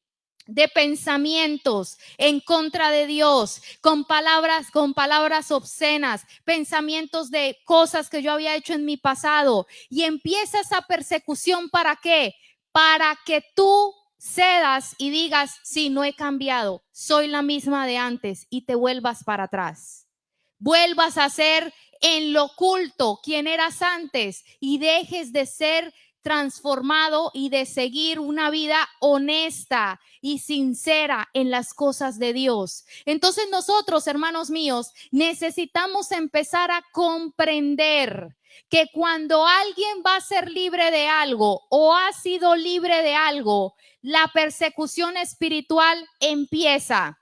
de pensamientos en contra de Dios, con palabras obscenas, pensamientos de cosas que yo había hecho en mi pasado. Y empieza esa persecución, ¿para qué? Para que tú cedas y digas, sí, no he cambiado, soy la misma de antes, y te vuelvas para atrás. vuelvas a ser en lo oculto quien eras antes y dejes de ser transformado y de seguir una vida honesta y sincera en las cosas de Dios. Entonces nosotros, hermanos míos, necesitamos empezar a comprender que cuando alguien va a ser libre de algo o ha sido libre de algo, la persecución espiritual empieza.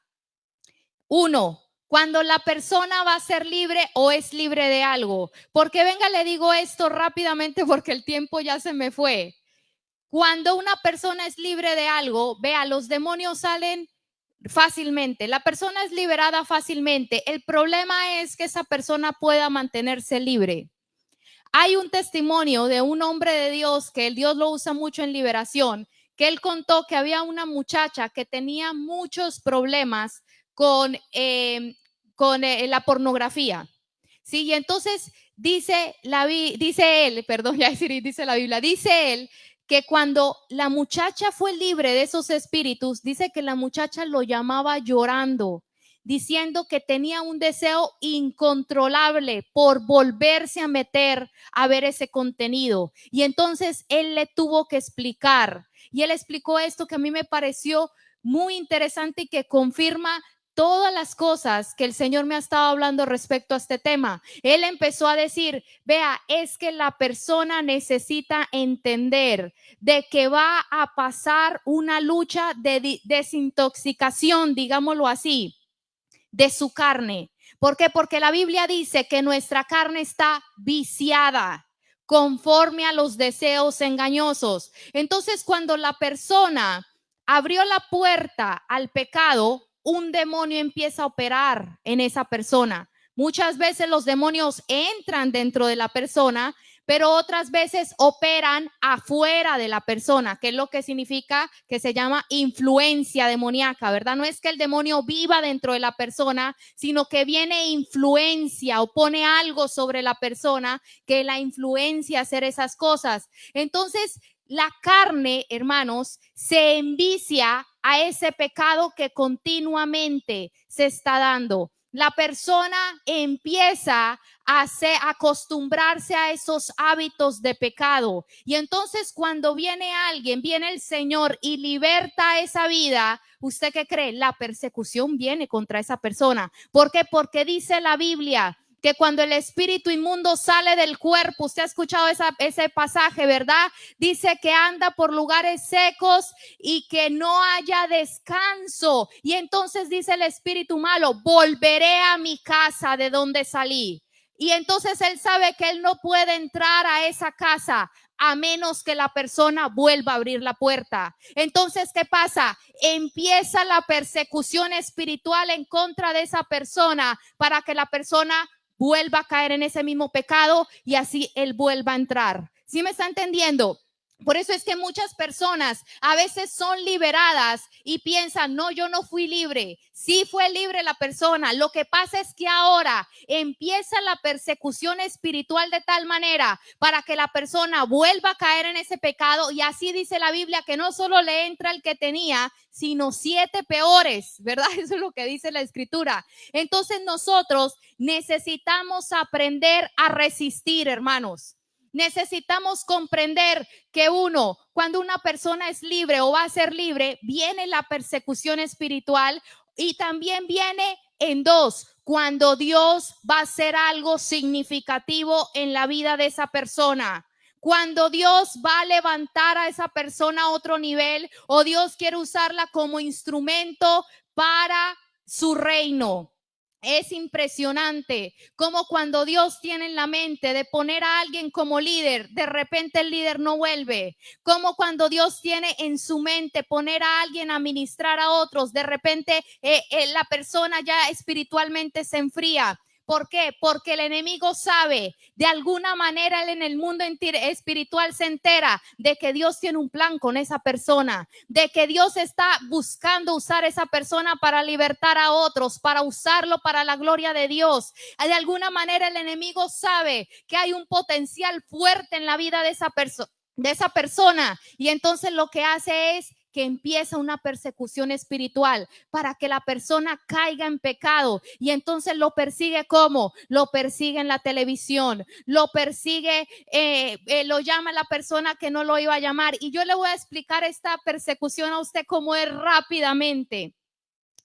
Uno, cuando la persona va a ser libre o es libre de algo. Porque venga, le digo esto rápidamente porque el tiempo ya se me fue. Cuando una persona es libre de algo, vea, los demonios salen fácilmente, la persona es liberada fácilmente. El problema es que esa persona pueda mantenerse libre. Hay un testimonio de un hombre de Dios que el Dios lo usa mucho en liberación, que él contó que había una muchacha que tenía muchos problemas con la pornografía. Sí, y entonces dice él, perdón, ya dice la Biblia, dice él que cuando la muchacha fue libre de esos espíritus, dice que la muchacha lo llamaba llorando, diciendo que tenía un deseo incontrolable por volverse a meter a ver ese contenido. Y entonces él le tuvo que explicar. Y él explicó esto que a mí me pareció muy interesante y que confirma todas las cosas que el Señor me ha estado hablando respecto a este tema. Él empezó a decir, vea, es que la persona necesita entender de que va a pasar una lucha de desintoxicación, digámoslo así, de su carne. ¿Por qué? Porque la Biblia dice que nuestra carne está viciada conforme a los deseos engañosos. Entonces, cuando la persona abrió la puerta al pecado, un demonio empieza a operar en esa persona. Muchas veces los demonios entran dentro de la persona, pero otras veces operan afuera de la persona, que es lo que significa que se llama influencia demoníaca, ¿verdad? No es que el demonio viva dentro de la persona, sino que viene influencia o pone algo sobre la persona que la influencia a hacer esas cosas. Entonces, la carne, hermanos, se envicia a ese pecado que continuamente se está dando. La persona empieza a acostumbrarse a esos hábitos de pecado. Y entonces cuando viene alguien, viene el Señor y liberta esa vida, ¿usted qué cree? La persecución viene contra esa persona. ¿Por qué? Porque dice la Biblia que cuando el espíritu inmundo sale del cuerpo, usted ha escuchado ese pasaje, ¿verdad? Dice que anda por lugares secos y que no haya descanso. Y entonces dice el espíritu malo, volveré a mi casa de donde salí. Y entonces él sabe que él no puede entrar a esa casa a menos que la persona vuelva a abrir la puerta. Entonces, ¿qué pasa? Empieza la persecución espiritual en contra de esa persona para que la persona vuelva a caer en ese mismo pecado y así él vuelva a entrar. ¿Sí me está entendiendo? Por eso es que muchas personas a veces son liberadas y piensan, no, yo no fui libre. Sí fue libre la persona. Lo que pasa es que ahora empieza la persecución espiritual de tal manera para que la persona vuelva a caer en ese pecado. Y así dice la Biblia que no solo le entra el que tenía, sino 7 peores, ¿verdad? Eso es lo que dice la Escritura. Entonces nosotros necesitamos aprender a resistir, hermanos. Necesitamos comprender que cuando una persona es libre o va a ser libre, viene la persecución espiritual y también viene en dos, cuando Dios va a hacer algo significativo en la vida de esa persona. Cuando Dios va a levantar a esa persona a otro nivel o Dios quiere usarla como instrumento para su reino. Es impresionante como cuando Dios tiene en la mente de poner a alguien como líder, de repente el líder no vuelve. Como cuando Dios tiene en su mente poner a alguien a ministrar a otros, de repente la persona ya espiritualmente se enfría. ¿Por qué? Porque el enemigo sabe, de alguna manera él en el mundo espiritual se entera de que Dios tiene un plan con esa persona, de que Dios está buscando usar esa persona para libertar a otros, para usarlo para la gloria de Dios. De alguna manera el enemigo sabe que hay un potencial fuerte en la vida de esa persona y entonces lo que hace es que empieza una persecución espiritual para que la persona caiga en pecado y entonces lo persigue. ¿Cómo? Lo persigue en la televisión, lo persigue, lo llama la persona que no lo iba a llamar. Y yo le voy a explicar esta persecución a usted cómo es rápidamente.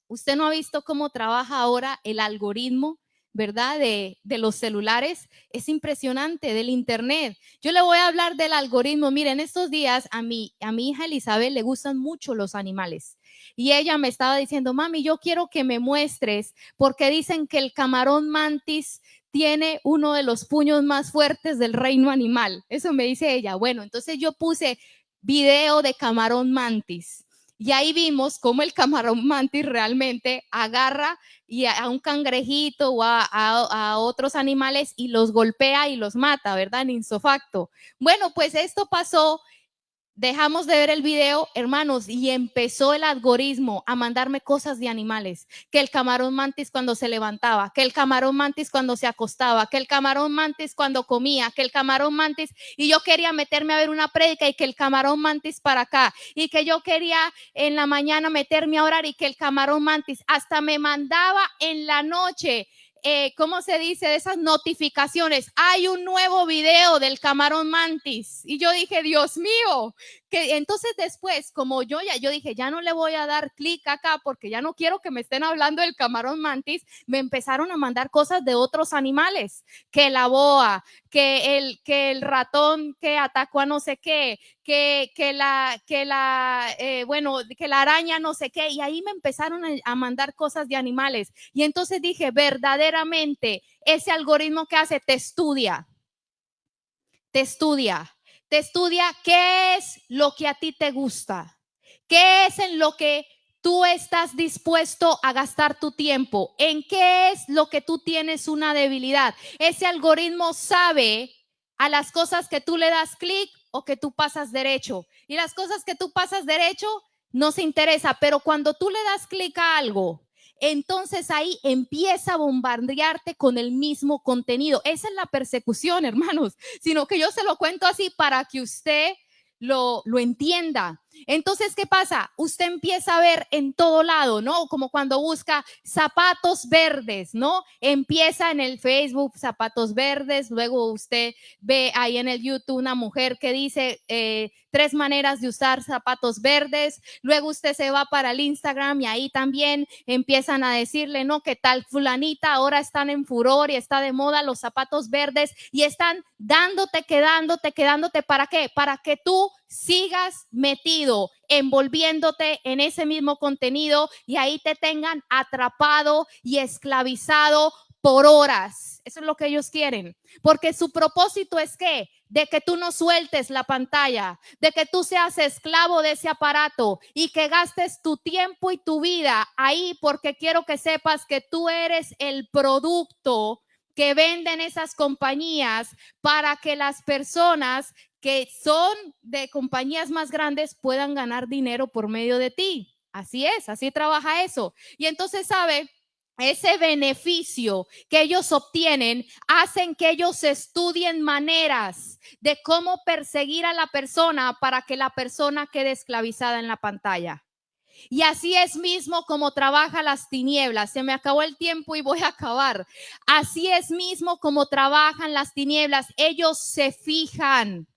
Usted no ha visto cómo trabaja ahora el algoritmo, ¿verdad? De los celulares. Es impresionante, del internet. Yo le voy a hablar del algoritmo. Miren, estos días a mi hija Elizabeth le gustan mucho los animales. Y ella me estaba diciendo, mami, yo quiero que me muestres, porque dicen que el camarón mantis tiene uno de los puños más fuertes del reino animal. Eso me dice ella. Bueno, entonces yo puse video de camarón mantis. Y ahí vimos cómo el camarón mantis realmente agarra y a un cangrejito o a otros animales y los golpea y los mata, ¿verdad? En insofacto. Bueno, pues esto pasó. Dejamos de ver el video, hermanos, y empezó el algoritmo a mandarme cosas de animales, que el camarón mantis cuando se levantaba, que el camarón mantis cuando se acostaba, que el camarón mantis cuando comía, que el camarón mantis, y yo quería meterme a ver una prédica y que el camarón mantis para acá, y que yo quería en la mañana meterme a orar y que el camarón mantis, hasta me mandaba en la noche. ¿Cómo se dice? De esas notificaciones, hay un nuevo video del camarón mantis. Y yo dije, Dios mío, que entonces después, como yo dije, ya no le voy a dar clic acá porque ya no quiero que me estén hablando del camarón mantis, me empezaron a mandar cosas de otros animales, que la boa, que el ratón que atacó a no sé qué, que la araña no sé qué, y ahí me empezaron a mandar cosas de animales. Y entonces dije, verdaderamente, ese algoritmo que hace, te estudia qué es lo que a ti te gusta, qué es en lo que tú estás dispuesto a gastar tu tiempo, en qué es lo que tú tienes una debilidad. Ese algoritmo sabe a las cosas que tú le das clic o que tú pasas derecho. Y las cosas que tú pasas derecho no se interesa, pero cuando tú le das clic a algo, entonces ahí empieza a bombardearte con el mismo contenido. Esa es la persecución, hermanos, sino que yo se lo cuento así para que usted lo entienda. Entonces, ¿qué pasa? Usted empieza a ver en todo lado, ¿no? Como cuando busca zapatos verdes, ¿no? Empieza en el Facebook, zapatos verdes, luego usted ve ahí en el YouTube una mujer que dice 3 maneras de usar zapatos verdes, luego usted se va para el Instagram y ahí también empiezan a decirle, no, que tal fulanita ahora están en furor y está de moda los zapatos verdes y están quedándote, ¿para qué? Para que tú sigas metido, envolviéndote en ese mismo contenido y ahí te tengan atrapado y esclavizado por horas. Eso es lo que ellos quieren, porque su propósito es que de que tú no sueltes la pantalla, de que tú seas esclavo de ese aparato y que gastes tu tiempo y tu vida ahí, porque quiero que sepas que tú eres el producto que venden esas compañías para que las personas que son de compañías más grandes puedan ganar dinero por medio de ti. Así es, así trabaja eso. Y entonces, ¿sabe? Ese beneficio que ellos obtienen hacen que ellos estudien maneras de cómo perseguir a la persona para que la persona quede esclavizada en la pantalla. Y así es mismo como trabaja las tinieblas. Se me acabó el tiempo y voy a acabar. Así es mismo como trabajan las tinieblas. Ellos se fijan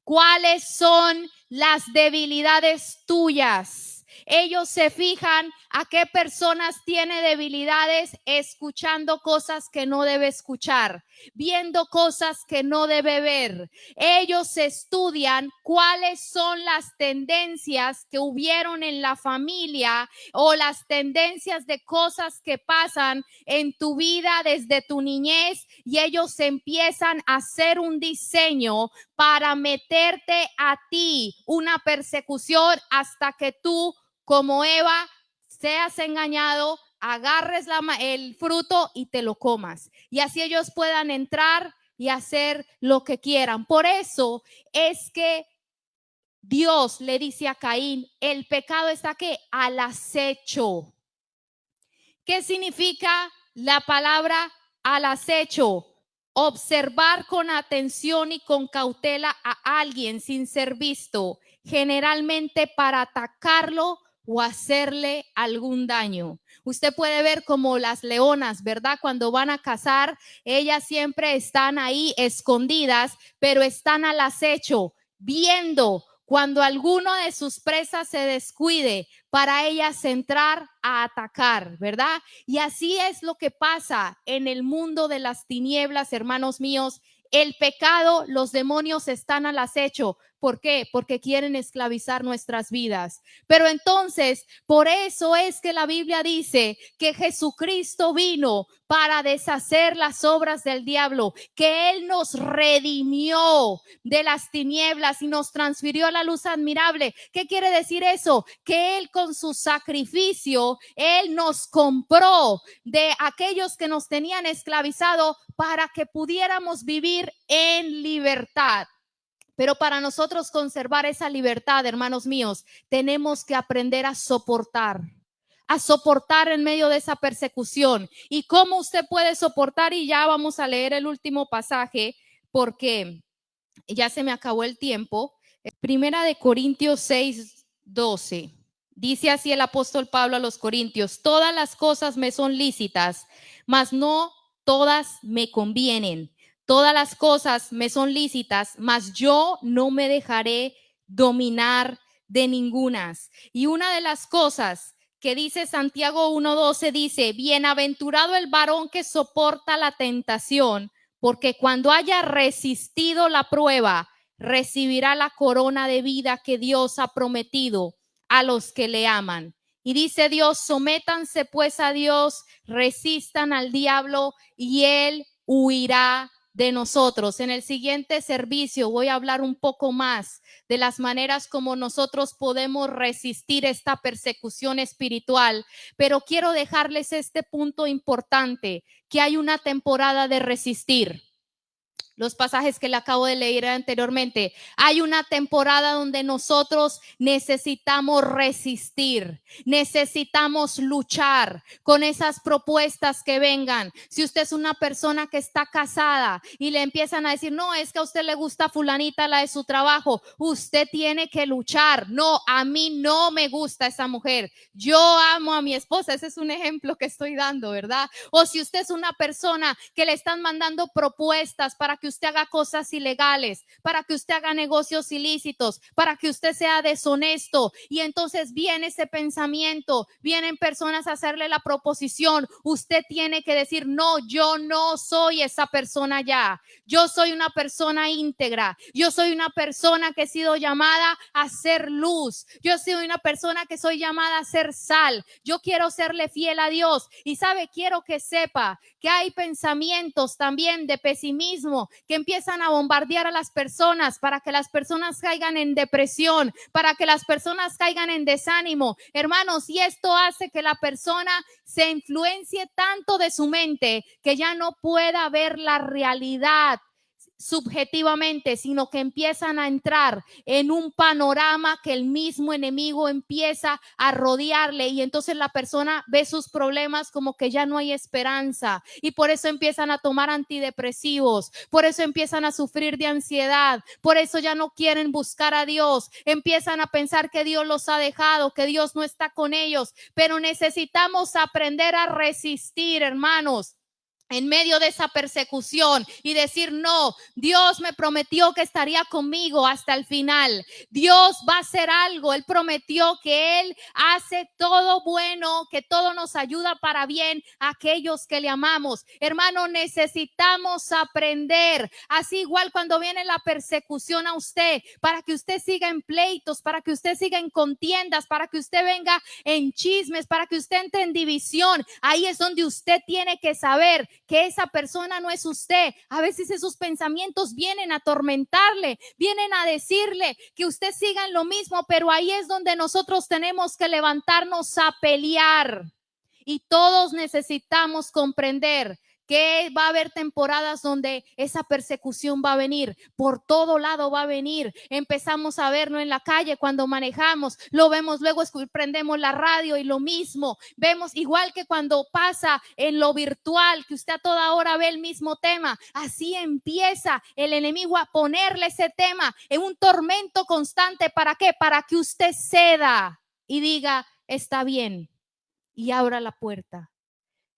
cuáles son las debilidades tuyas. Ellos se fijan a qué personas tiene debilidades escuchando cosas que no debe escuchar, viendo cosas que no debe ver. Ellos estudian cuáles son las tendencias que hubieron en la familia o las tendencias de cosas que pasan en tu vida desde tu niñez y ellos empiezan a hacer un diseño para meterte a ti una persecución hasta que tú, como Eva, seas engañado, agarres el fruto y te lo comas. Y así ellos puedan entrar y hacer lo que quieran. Por eso es que Dios le dice a Caín, el pecado está ¿qué? Al acecho. ¿Qué significa la palabra al acecho? Observar con atención y con cautela a alguien sin ser visto, generalmente para atacarlo o hacerle algún daño. Usted puede ver como las leonas, ¿verdad? Cuando van a cazar, ellas siempre están ahí escondidas, pero están al acecho, viendo cuando alguno de sus presas se descuide para ellas entrar a atacar, ¿verdad? Y así es lo que pasa en el mundo de las tinieblas, hermanos míos. El pecado, los demonios están al acecho. ¿Por qué? Porque quieren esclavizar nuestras vidas. Pero entonces, por eso es que la Biblia dice que Jesucristo vino para deshacer las obras del diablo, que Él nos redimió de las tinieblas y nos transfirió a la luz admirable. ¿Qué quiere decir eso? Que Él con su sacrificio, Él nos compró de aquellos que nos tenían esclavizado para que pudiéramos vivir en libertad. Pero para nosotros conservar esa libertad, hermanos míos, tenemos que aprender a soportar en medio de esa persecución. ¿Y cómo usted puede soportar? Y ya vamos a leer el último pasaje porque ya se me acabó el tiempo. Primera de Corintios 6:12. Dice así el apóstol Pablo a los Corintios: todas las cosas me son lícitas, mas no todas me convienen. Todas las cosas me son lícitas, mas yo no me dejaré dominar de ningunas. Y una de las cosas que dice Santiago 1:12 dice: bienaventurado el varón que soporta la tentación, porque cuando haya resistido la prueba, recibirá la corona de vida que Dios ha prometido a los que le aman. Y dice Dios: sométanse pues a Dios, resistan al diablo y él huirá de nosotros. En el siguiente servicio voy a hablar un poco más de las maneras como nosotros podemos resistir esta persecución espiritual, pero quiero dejarles este punto importante, que hay una temporada de resistir. Los pasajes que le acabo de leer anteriormente. Hay una temporada donde nosotros necesitamos resistir, necesitamos luchar con esas propuestas que vengan. Si usted es una persona que está casada y le empiezan a decir: no, es que a usted le gusta fulanita, la de su trabajo, usted tiene que luchar. No, a mí no me gusta esa mujer. Yo amo a mi esposa. Ese es un ejemplo que estoy dando, ¿verdad? O si usted es una persona que le están mandando propuestas para que usted haga cosas ilegales, para que usted haga negocios ilícitos, para que usted sea deshonesto, y entonces viene ese pensamiento, vienen personas a hacerle la proposición, usted tiene que decir: no, yo no soy esa persona ya. Yo soy una persona íntegra. Yo soy una persona que he sido llamada a ser luz. Yo soy una persona que soy llamada a ser sal. Yo quiero serle fiel a Dios. Y sabe, quiero que sepa que hay pensamientos también de pesimismo que empiezan a bombardear a las personas para que las personas caigan en depresión, para que las personas caigan en desánimo. Hermanos, y esto hace que la persona se influencie tanto de su mente que ya no pueda ver la realidad subjetivamente, sino que empiezan a entrar en un panorama que el mismo enemigo empieza a rodearle, y entonces la persona ve sus problemas como que ya no hay esperanza, y por eso empiezan a tomar antidepresivos, por eso empiezan a sufrir de ansiedad, por eso ya no quieren buscar a Dios, empiezan a pensar que Dios los ha dejado, que Dios no está con ellos. Pero necesitamos aprender a resistir, hermanos, en medio de esa persecución, y decir: no, Dios me prometió que estaría conmigo hasta el final. Dios va a hacer algo. Él prometió que Él hace todo bueno, que todo nos ayuda para bien a aquellos que le amamos. Hermano, necesitamos aprender. Así igual cuando viene la persecución a usted, para que usted siga en pleitos, para que usted siga en contiendas, para que usted venga en chismes, para que usted entre en división, ahí es donde usted tiene que saber que esa persona no es usted. A veces esos pensamientos vienen a atormentarle, vienen a decirle que usted siga en lo mismo, pero ahí es donde nosotros tenemos que levantarnos a pelear. Y todos necesitamos comprender que va a haber temporadas donde esa persecución va a venir, por todo lado va a venir. Empezamos a verlo en la calle cuando manejamos, lo vemos luego, prendemos la radio y lo mismo. Vemos igual que cuando pasa en lo virtual, que usted a toda hora ve el mismo tema. Así empieza el enemigo a ponerle ese tema en un tormento constante. ¿Para qué? Para que usted ceda y diga, está bien, y abra la puerta.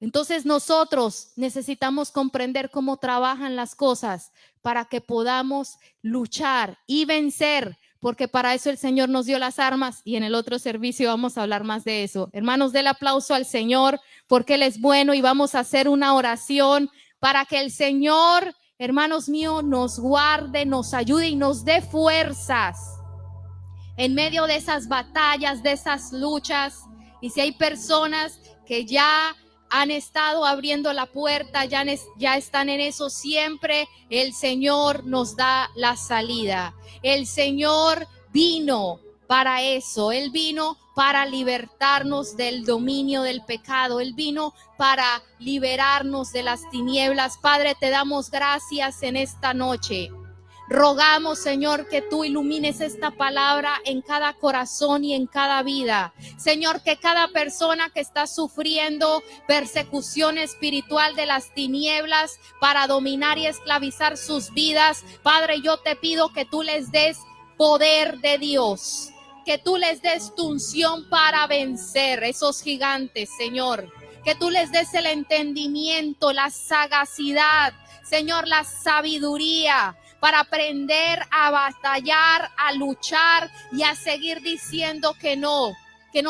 Entonces nosotros necesitamos comprender cómo trabajan las cosas para que podamos luchar y vencer, porque para eso el Señor nos dio las armas y en el otro servicio vamos a hablar más de eso. Hermanos, del aplauso al Señor porque Él es bueno y vamos a hacer una oración para que el Señor, hermanos míos, nos guarde, nos ayude y nos dé fuerzas en medio de esas batallas, de esas luchas. Y si hay personas que ya han estado abriendo la puerta, ya están en eso, siempre el Señor nos da la salida. El Señor vino para eso, Él vino para libertarnos del dominio del pecado, Él vino para liberarnos de las tinieblas. Padre, te damos gracias en esta noche. Rogamos, Señor, que tú ilumines esta palabra en cada corazón y en cada vida. Señor, que cada persona que está sufriendo persecución espiritual de las tinieblas para dominar y esclavizar sus vidas, Padre, yo te pido que tú les des poder de Dios, que tú les des tu unción para vencer esos gigantes, Señor. Que tú les des el entendimiento, la sagacidad, Señor, la sabiduría para aprender a batallar, a luchar y a seguir diciendo que no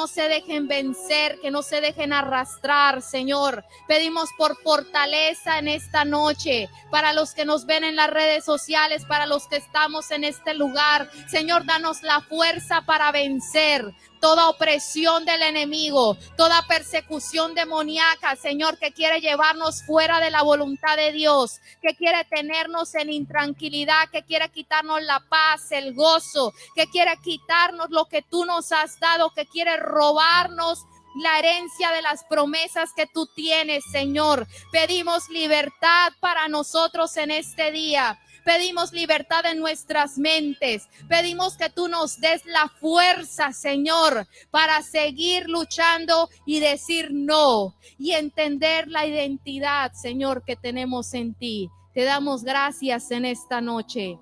se dejen vencer, que no se dejen arrastrar, Señor. Pedimos por fortaleza en esta noche, para los que nos ven en las redes sociales, para los que estamos en este lugar. Señor, danos la fuerza para vencer toda opresión del enemigo, toda persecución demoníaca, Señor, que quiere llevarnos fuera de la voluntad de Dios, que quiere tenernos en intranquilidad, que quiere quitarnos la paz, el gozo, que quiere quitarnos lo que tú nos has dado, que quiere robarnos la herencia de las promesas que tú tienes, Señor. Pedimos libertad para nosotros en este día. Pedimos libertad en nuestras mentes. Pedimos que tú nos des la fuerza, Señor, para seguir luchando y decir no y entender la identidad, Señor, que tenemos en ti. Te damos gracias en esta noche.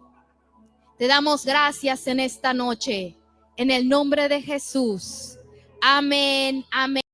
Te damos gracias en esta noche. En el nombre de Jesús. Amén, amén.